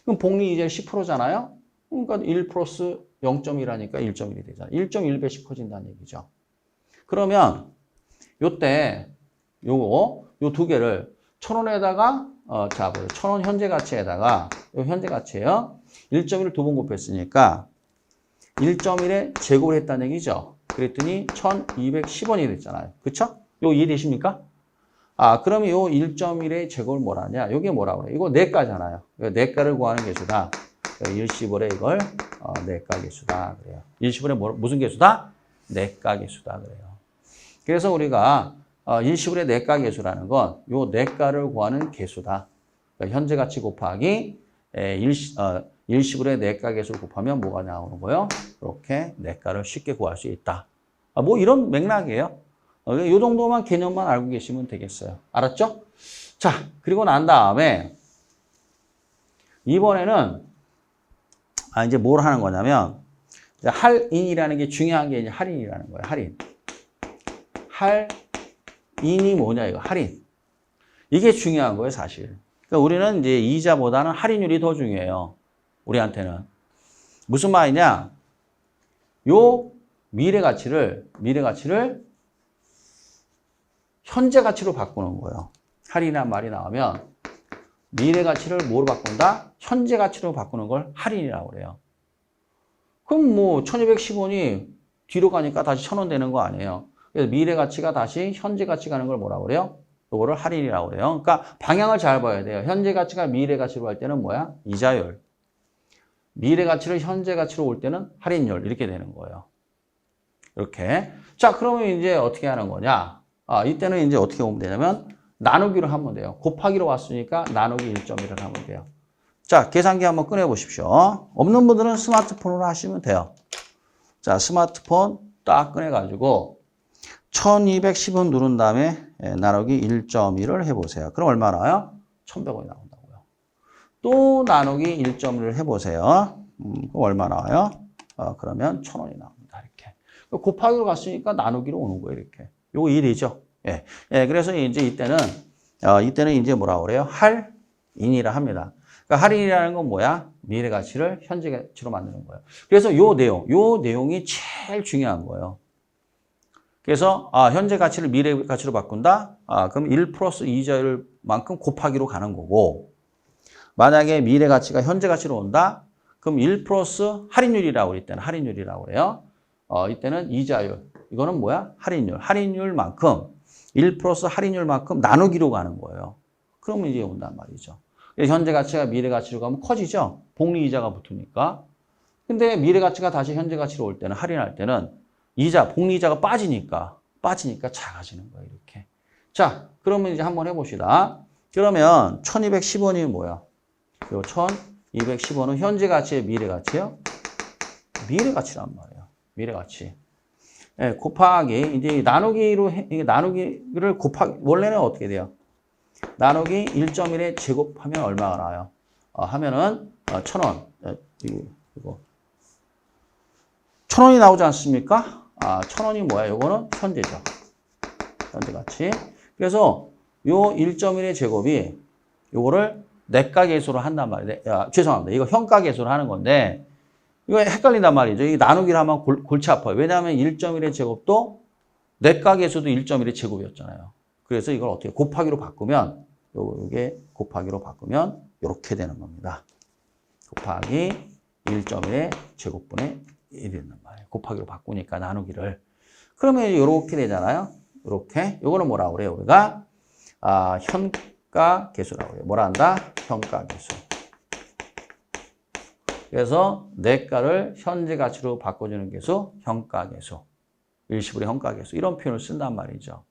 그럼 복리 이자율 10%잖아요. 그러니까 1 플러스 0.1하니까 1.1이 되잖아요. 1.1배씩 커진다는 얘기죠. 그러면 요때 요 두 개를 1,000원에다가 자, 1,000원 현재 가치에다가 요 현재 가치예요. 1.1을 두 번 곱했으니까 1.1에 제곱을 했다는 얘기죠. 그랬더니 1,210원이 됐잖아요. 그쵸? 요 이해되십니까? 그러면 요 1.1의 제곱을 뭐라 하냐? 요게 뭐라고 그래? 이거 내가잖아요. 내가를 구하는 계수다. 일시불의 이걸 내가계수다 그래요. 일시불의 무슨 계수다? 내가계수다 그래요. 그래서 우리가 일시불의 내가계수라는 건 요 내가를 구하는 계수다. 그러니까 현재 가치 곱하기 일시불의 내가계수를 곱하면 뭐가 나오는 거예요? 이렇게 내가를 쉽게 구할 수 있다. 뭐 이런 맥락이에요. 이 정도만 개념만 알고 계시면 되겠어요. 알았죠? 자, 그리고 난 다음에 이번에는 이제 뭘 하는 거냐면 할인이라는 게 중요한 게 이제 할인이라는 거예요. 할인. 할인이 뭐냐 이거 할인. 이게 중요한 거예요, 사실. 그러니까 우리는 이제 이자보다는 할인율이 더 중요해요. 우리한테는. 무슨 말이냐? 요 미래 가치를 현재 가치로 바꾸는 거예요. 할인이란 말이 나오면 미래 가치를 뭐로 바꾼다? 현재 가치로 바꾸는 걸 할인이라고 그래요. 그럼 뭐 1210원이 뒤로 가니까 다시 1000원 되는 거 아니에요. 그래서 미래 가치가 다시 현재 가치 가는 걸 뭐라고 그래요? 이거를 할인이라고 그래요. 그러니까 방향을 잘 봐야 돼요. 현재 가치가 미래 가치로 할 때는 뭐야? 이자율. 미래 가치를 현재 가치로 올 때는 할인율. 이렇게 되는 거예요. 이렇게. 자, 그러면 이제 어떻게 하는 거냐? 이때는 이제 어떻게 보면 되냐면 나누기로 하면 돼요. 곱하기로 왔으니까 나누기 1.1을 하면 돼요. 자, 계산기 한번 꺼내 보십시오. 없는 분들은 스마트폰으로 하시면 돼요. 자, 스마트폰 딱 꺼내가지고 1210원 누른 다음에 나누기 1.1을 해보세요. 그럼 얼마 나와요? 1100원이 나온다고요. 또 나누기 1.1을 해보세요. 그럼 얼마 나와요? 그러면 1000원이 나옵니다. 이렇게. 곱하기로 갔으니까 나누기로 오는 거예요. 이렇게. 요거 1이죠. 예. 그래서 이제 이때는 이제 뭐라고 그래요? 할인이라 합니다. 그러니까 할인이라는 건 뭐야? 미래 가치를 현재 가치로 만드는 거예요. 그래서 요 내용이 제일 중요한 거예요. 그래서 현재 가치를 미래 가치로 바꾼다? 그럼 1 플러스 이자율만큼 곱하기로 가는 거고, 만약에 미래 가치가 현재 가치로 온다? 그럼 1 플러스 할인율이라고 그럴 때는 할인율이라고 그래요. 이때는 이자율. 이거는 뭐야? 할인율. 할인율만큼 1 플러스 할인율만큼 나누기로 가는 거예요. 그러면 이제 온단 말이죠. 현재 가치가 미래 가치로 가면 커지죠? 복리이자가 붙으니까. 근데 미래 가치가 다시 현재 가치로 올 때는 할인할 때는 복리이자가 빠지니까 작아지는 거예요. 이렇게. 자, 그러면 이제 한번 해봅시다. 그러면 1210원이 뭐야? 요 1210원은 현재 가치의 미래 가치요? 미래 가치란 말이에요. 미래 가치. 예, 곱하기 이제 나누기를 곱하기 원래는 어떻게 돼요? 나누기 1.1에 제곱하면 얼마가 나와요? 하면은 1000원. 이거 1000원이 나오지 않습니까? 1000원이 뭐야? 요거는 현재죠. 현재 가치. 그래서 요 1.1의 제곱이 요거를 내가계수로 한단 말이에요. 죄송합니다. 이거 현가계수로 하는 건데 이거 헷갈린단 말이죠. 이 나누기를 하면 골치 아파요. 왜냐하면 1.1의 제곱도 내가계수도 1.1의 제곱이었잖아요. 그래서 이걸 어떻게 곱하기로 바꾸면 요게 곱하기로 바꾸면 이렇게 되는 겁니다. 곱하기 1.1의 제곱분의 1이 된단 말이에요. 곱하기로 바꾸니까 나누기를. 그러면 이렇게 되잖아요. 이렇게. 요거는 뭐라고 그래요? 우리가 현가계수라고 그래요. 뭐라 한다? 현가계수. 그래서 내가를 현재 가치로 바꿔주는 계수, 현가계수. 일시불의 현가계수. 이런 표현을 쓴단 말이죠.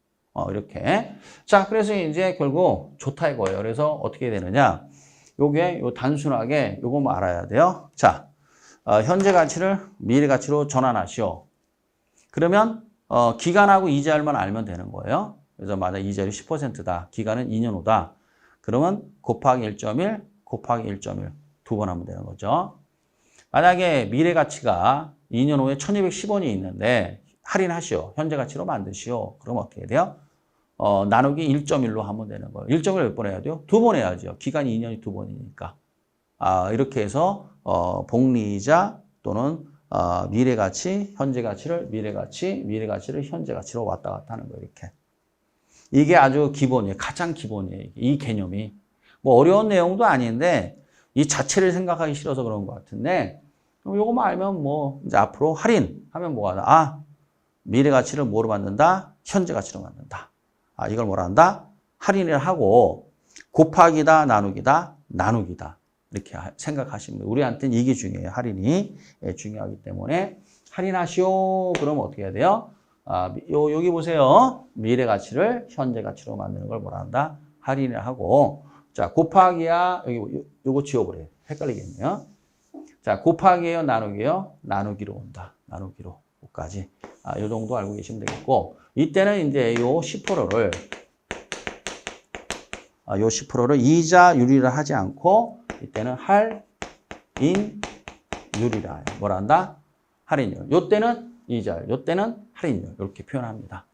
이렇게. 자, 그래서 이제 결국 좋다 이거예요. 그래서 어떻게 되느냐. 요게 단순하게 요거만 알아야 돼요. 자, 현재 가치를 미래 가치로 전환하시오. 그러면 기간하고 이자율만 알면 되는 거예요. 그래서 만약 이자율이 10%다. 기간은 2년 후다. 그러면 곱하기 1.1, 곱하기 1.1 두 번 하면 되는 거죠. 만약에 미래 가치가 2년 후에 1210원이 있는데 할인하시오. 현재 가치로 만드시오. 그럼 어떻게 돼요? 나누기 1.1로 하면 되는 거예요. 1.1을 몇 번 해야 돼요? 2번 해야죠. 기간이 2년이 2번이니까. 이렇게 해서 복리이자 또는 미래 가치, 현재 가치를 미래 가치를 현재 가치로 왔다 갔다 하는 거예요. 이렇게. 이게 아주 기본이에요. 가장 기본이에요. 이 개념이. 뭐 어려운 내용도 아닌데 이 자체를 생각하기 싫어서 그런 것 같은데 요거만 알면 뭐 이제 앞으로 할인하면 뭐가 나? 미래 가치를 뭐로 만든다? 현재 가치로 만든다. 이걸 뭐라 한다? 할인을 하고 곱하기다, 나누기다, 나누기다. 이렇게 생각하시면 돼요. 우리한테는 이게 중요해요. 할인이 중요하기 때문에 할인하시오. 그러면 어떻게 해야 돼요? 여기 보세요. 미래 가치를 현재 가치로 만드는 걸 뭐라 한다? 할인을 하고, 자, 곱하기야, 요거 지워버려요. 헷갈리겠네요. 자, 곱하기예요, 나누기예요? 나누기로 온다. 나누기로. 까지. 요 정도 알고 계시면 되겠고, 이때는 이제 요 10%를, 요 10%를 이자율이라 하지 않고, 이때는 할인율이라. 뭐라 한다? 할인율. 요 때는 이자율, 요 때는 할인율. 이렇게 표현합니다.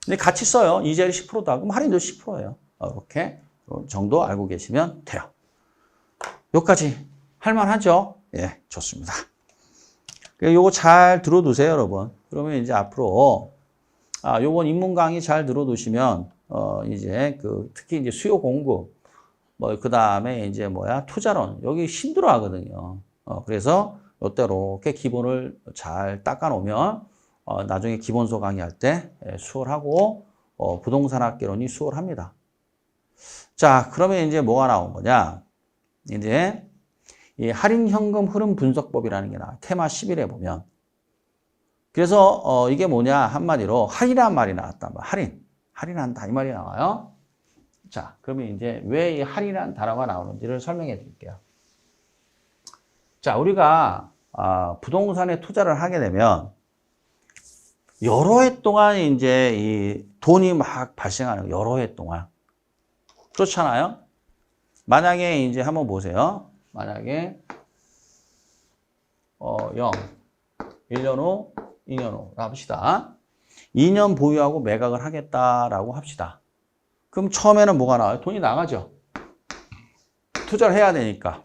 근데 같이 써요. 이자율이 10%다. 그럼 할인율 10%예요. 이렇게 정도 알고 계시면 돼요. 요까지 할만하죠? 예, 좋습니다. 요거 잘 들어두세요, 여러분. 그러면 이제 앞으로, 요번 인문 강의 잘 들어두시면, 이제 특히 이제 수요 공급, 그 다음에 이제 투자론, 여기 힘들어 하거든요. 그래서 요때 이렇게 기본을 잘 닦아놓으면, 나중에 기본서 강의할 때 수월하고, 부동산학개론이 수월합니다. 자, 그러면 이제 뭐가 나온 거냐? 이제, 이 할인 현금 흐름 분석법이라는 게 나와요. 테마 11에 보면. 그래서 이게 뭐냐? 한마디로 할인이란 말이 나왔단 말이에요. 할인한다 이 말이 나와요. 자, 그러면 이제 왜 이 할인이라는 단어가 나오는지를 설명해 드릴게요. 자, 우리가 부동산에 투자를 하게 되면 여러 해 동안 이제 이 돈이 막 발생하는 거예요. 여러 해 동안. 그렇잖아요? 만약에 이제 한번 보세요. 만약에 0, 1년 후, 2년 후 합시다. 2년 보유하고 매각을 하겠다라고 합시다. 그럼 처음에는 뭐가 나와요? 돈이 나가죠. 투자를 해야 되니까.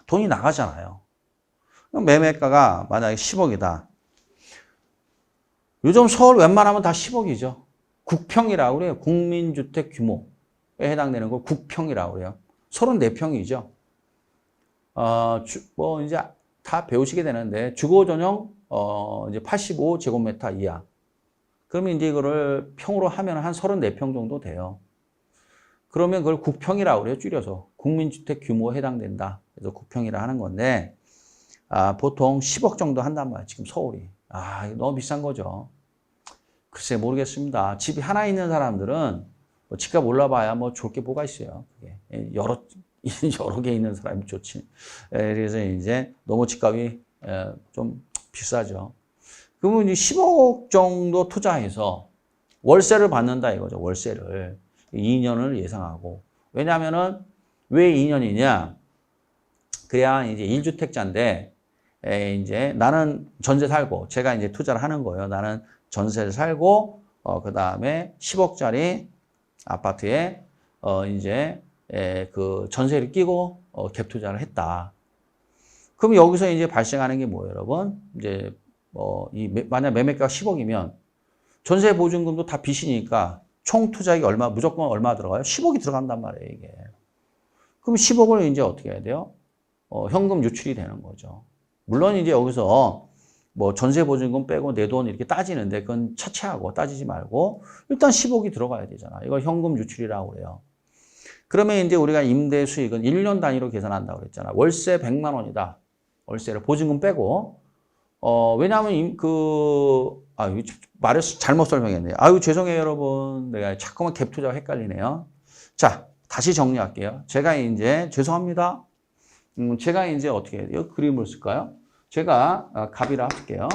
돈이 나가잖아요. 그럼 매매가가 만약에 10억이다. 요즘 서울 웬만하면 다 10억이죠. 국평이라고 그래요. 국민주택 규모에 해당되는 걸 국평이라고 그래요. 34평이죠. 이제 다 배우시게 되는데, 주거 전용, 이제 85제곱미터 이하. 그러면 이제 이거를 평으로 하면 한 34평 정도 돼요. 그러면 그걸 국평이라고 그래요. 줄여서. 국민주택 규모에 해당된다. 그래서 국평이라 하는 건데, 보통 10억 정도 한단 말이에요. 지금 서울이. 너무 비싼 거죠. 글쎄, 모르겠습니다. 집이 하나 있는 사람들은 집값 올라봐야 좋을 게 뭐가 있어요. 그게. 여러 개 있는 사람이 좋지. 그래서 이제 너무 집값이 좀 비싸죠. 그러면 이제 10억 정도 투자해서 월세를 받는다 이거죠. 월세를. 2년을 예상하고. 왜냐하면은 왜 2년이냐? 그래야 이제 1주택자인데, 이제 나는 전세 살고, 제가 이제 투자를 하는 거예요. 나는 전세를 살고, 그 다음에 10억짜리 아파트에, 이제 그 전세를 끼고 갭 투자를 했다. 그럼 여기서 이제 발생하는 게 뭐예요, 여러분? 이제 만약 매매가가 10억이면 전세 보증금도 다 빚이니까 총 투자액이 무조건 얼마 들어가요? 10억이 들어간단 말이에요, 이게. 그럼 10억을 이제 어떻게 해야 돼요? 현금 유출이 되는 거죠. 물론 이제 여기서 전세 보증금 빼고 내 돈 이렇게 따지는데 그건 차치하고 따지지 말고 일단 10억이 들어가야 되잖아. 이걸 현금 유출이라고 그래요. 그러면 이제 우리가 임대 수익은 1년 단위로 계산한다고 그랬잖아. 월세 100만 원이다. 월세를 보증금 빼고. 왜냐하면 말을 잘못 설명했네요. 죄송해요, 여러분. 내가 자꾸만 갭 투자가 헷갈리네요. 자, 다시 정리할게요. 제가 이제 죄송합니다. 제가 이제 어떻게 해야 돼요? 그림을 쓸까요? 제가 갑이라 할게요.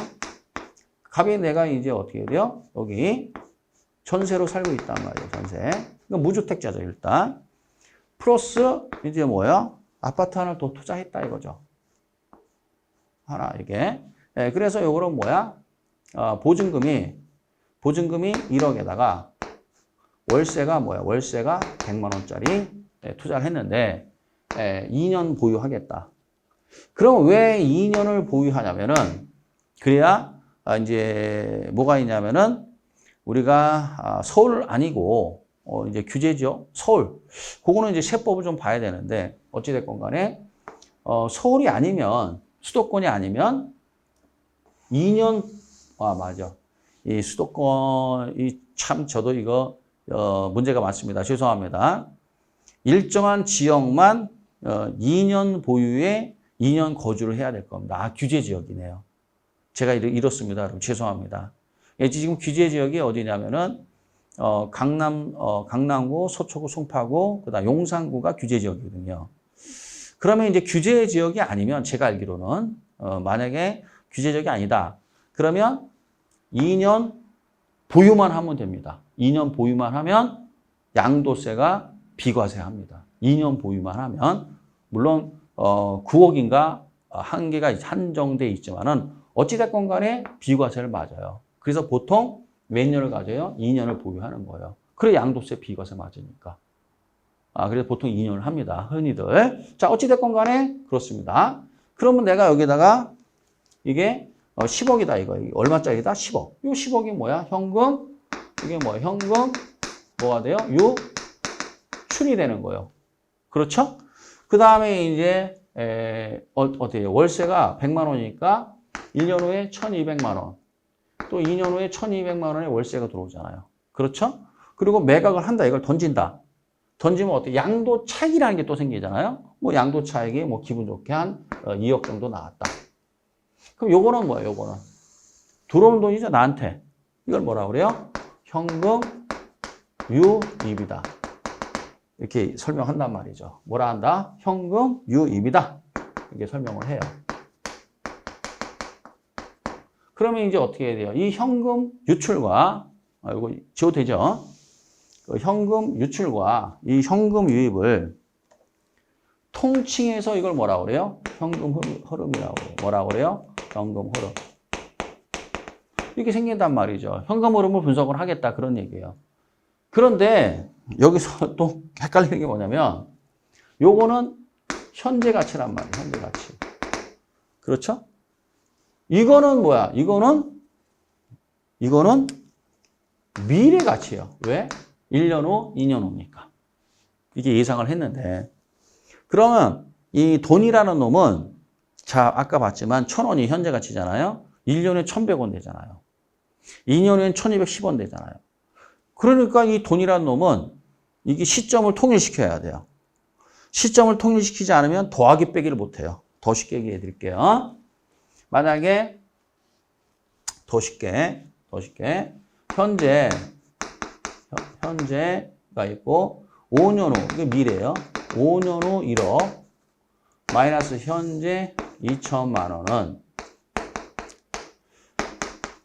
갑이 내가 이제 어떻게 해야 돼요? 여기 전세로 살고 있단 말이에요. 전세. 이건 무주택자죠, 일단. 플러스 이제 뭐야? 아파트 하나를 더 투자했다 이거죠. 하나 이게. 그래서 요거는 뭐야? 보증금이 1억에다가 월세가 뭐야? 월세가 100만 원짜리 투자를 했는데 2년 보유하겠다. 그럼 왜 2년을 보유하냐면은 그래야 이제 뭐가 있냐면은 우리가 서울 아니고 이제 규제죠. 서울. 그거는 이제 세법을 좀 봐야 되는데 어찌됐건 간에 서울이 아니면 수도권이 아니면 2년 맞아. 이 수도권이 참 저도 이거 문제가 많습니다. 죄송합니다. 일정한 지역만 2년 보유에 2년 거주를 해야 될 겁니다. 아, 규제 지역이네요. 제가 이렇습니다. 여러분 죄송합니다. 지금 규제 지역이 어디냐면은 강남구, 서초구, 송파구, 그다음 용산구가 규제 지역이거든요. 그러면 이제 규제 지역이 아니면 제가 알기로는 만약에 규제 지역이 아니다. 그러면 2년 보유만 하면 됩니다. 2년 보유만 하면 양도세가 비과세합니다. 2년 보유만 하면 물론 9억인가 한계가 한정돼 있지만은 어찌됐건 간에 비과세를 맞아요. 그래서 보통 몇 년을 가져요? 2년을 보유하는 거예요. 그래 양도세 비과세 맞으니까. 그래서 보통 2년을 합니다. 흔히들. 자, 어찌됐건 간에 그렇습니다. 그러면 내가 여기다가 이게 10억이다 이거. 얼마짜리다? 10억. 이 10억이 뭐야? 현금. 이게 뭐야? 현금. 뭐가 돼요? 유출이 되는 거예요. 그렇죠? 그 다음에 이제 어때요? 월세가 100만 원이니까 1년 후에 1200만 원. 또 2년 후에 1200만 원의 월세가 들어오잖아요. 그렇죠? 그리고 매각을 한다. 이걸 던진다. 던지면 어때? 양도 차익이라는 게 또 생기잖아요. 뭐 양도 차익이 뭐 기분 좋게 한 2억 정도 나왔다. 그럼 요거는 뭐예요? 요거는 들어오는 돈이죠. 나한테. 이걸 뭐라 그래요? 현금 유입이다. 이렇게 설명한단 말이죠. 뭐라 한다? 현금 유입이다. 이렇게 설명을 해요. 그러면 이제 어떻게 해야 돼요? 이 현금 유출과, 이거 지워도 되죠? 현금 유출과 이 현금 유입을 통칭해서 이걸 뭐라고 그래요? 현금 흐름이라고 그래요. 뭐라고 그래요? 현금 흐름. 이렇게 생긴단 말이죠. 현금 흐름을 분석을 하겠다. 그런 얘기예요. 그런데 여기서 또 헷갈리는 게 뭐냐면 요거는 현재 가치란 말이에요. 현재 가치. 그렇죠? 이거는 뭐야? 이거는 미래 가치예요. 왜? 1년 후, 2년 후니까. 이게 예상을 했는데. 그러면 이 돈이라는 놈은 자, 아까 봤지만 1,000원이 현재 가치잖아요. 1년에 1,100원 되잖아요. 2년 후엔 1,210원 되잖아요. 그러니까 이 돈이라는 놈은 이게 시점을 통일시켜야 돼요. 시점을 통일시키지 않으면 더하기 빼기를 못해요. 더 쉽게 얘기해 드릴게요. 만약에 더 쉽게 현재가 있고 5년 후, 이게 미래예요. 5년 후 1억 마이너스 현재 2천만 원은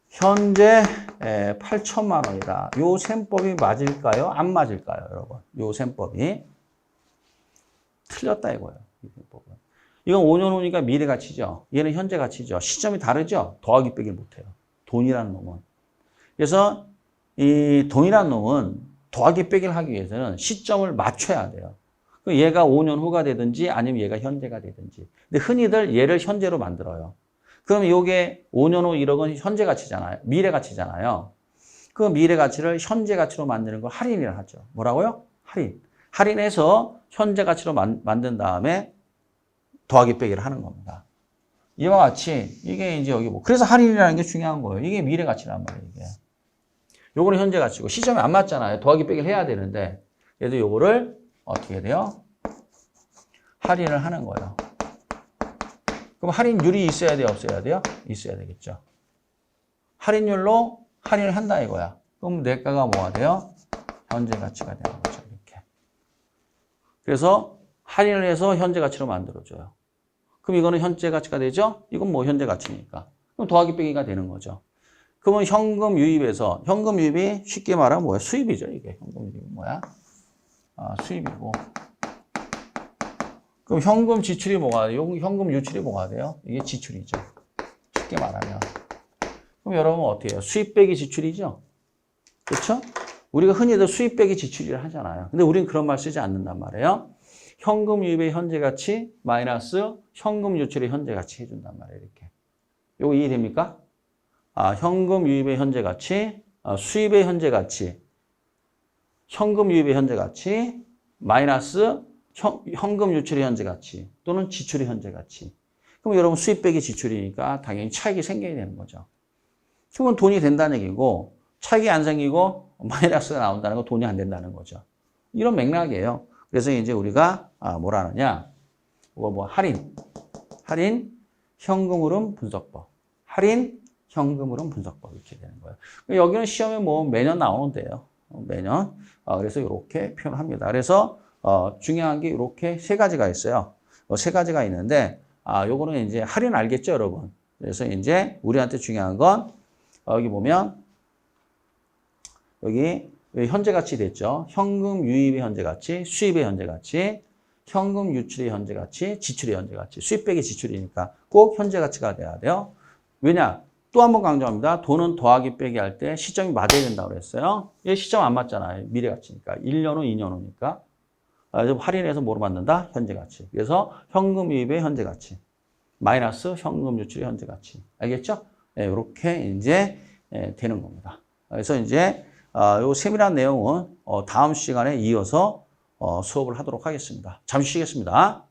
현재 8천만 원이다. 요 셈법이 맞을까요? 안 맞을까요, 여러분? 요 셈법이 틀렸다 이거예요. 이 셈법은. 이건 5년 후니까 미래 가치죠. 얘는 현재 가치죠. 시점이 다르죠. 더하기 빼기를 못해요. 돈이라는 놈은. 그래서 이 돈이라는 놈은 더하기 빼기를 하기 위해서는 시점을 맞춰야 돼요. 얘가 5년 후가 되든지 아니면 얘가 현재가 되든지. 근데 흔히들 얘를 현재로 만들어요. 그럼 이게 5년 후 1억은 현재 가치잖아요. 미래 가치잖아요. 그 미래 가치를 현재 가치로 만드는 걸 할인이라 하죠. 뭐라고요? 할인. 할인해서 현재 가치로 만든 다음에 더하기 빼기를 하는 겁니다. 이와 같이 이게 이제 여기 그래서 할인이라는 게 중요한 거예요. 이게 미래 가치란 말이에요. 이게. 요거는 현재 가치고 시점이 안 맞잖아요. 더하기 빼기를 해야 되는데 그래도 요거를 어떻게 해야 돼요? 할인을 하는 거예요. 그럼 할인율이 있어야 돼요? 없어야 돼요? 있어야 되겠죠. 할인율로 할인을 한다 이거야. 그럼 내가가 뭐가 돼요? 현재 가치가 되는 거죠. 이렇게. 그래서 할인을 해서 현재 가치로 만들어줘요. 그럼 이거는 현재 가치가 되죠? 이건 뭐 현재 가치니까. 그럼 더하기 빼기가 되는 거죠. 그러면 현금 유입에서, 현금 유입이 쉽게 말하면 뭐야? 수입이죠, 이게. 현금 유입이 뭐야? 수입이고. 그럼 현금 지출이 뭐가 돼요? 현금 유출이 뭐가 돼요? 이게 지출이죠. 쉽게 말하면. 그럼 여러분 어떻게 해요? 수입 빼기 지출이죠? 그렇죠? 우리가 흔히들 수입 빼기 지출이라 하잖아요. 근데 우리는 그런 말 쓰지 않는단 말이에요. 현금 유입의 현재 가치 마이너스 현금 유출의 현재 가치 해준단 말이에요. 이렇게. 이거 이해됩니까? 현금 유입의 현재 가치, 수입의 현재 가치, 현금 유입의 현재 가치, 마이너스 현금 유출의 현재 가치 또는 지출의 현재 가치. 그럼 여러분 수입 빼기 지출이니까 당연히 차익이 생겨야 되는 거죠. 그러면 돈이 된다는 얘기고 차익이 안 생기고 마이너스가 나온다는 건 돈이 안 된다는 거죠. 이런 맥락이에요. 그래서 이제 우리가 뭐라 하느냐. 이거 뭐 할인, 현금 흐름 분석법, 할인, 현금 흐름 분석법 이렇게 되는 거예요. 여기는 시험에 뭐 매년 나오는데요. 매년. 그래서 이렇게 표현합니다. 그래서 중요한 게 이렇게 세 가지가 있어요. 세 가지가 있는데 요거는 이제 할인 알겠죠, 여러분? 그래서 이제 우리한테 중요한 건 여기 보면 여기 현재 가치 됐죠. 현금 유입의 현재 가치, 수입의 현재 가치, 현금 유출의 현재 가치, 지출의 현재 가치. 수입 빼기 지출이니까 꼭 현재 가치가 돼야 돼요. 왜냐? 또 한 번 강조합니다. 돈은 더하기 빼기 할 때 시점이 맞아야 된다고 그랬어요. 얘 시점 안 맞잖아요. 미래 가치니까. 1년 후, 2년 후니까. 할인해서 뭐로 만든다? 현재 가치. 그래서 현금 유입의 현재 가치. 마이너스 현금 유출의 현재 가치. 알겠죠? 네, 이렇게 이제 되는 겁니다. 그래서 이제 요 세밀한 내용은 다음 시간에 이어서 수업을 하도록 하겠습니다. 잠시 쉬겠습니다.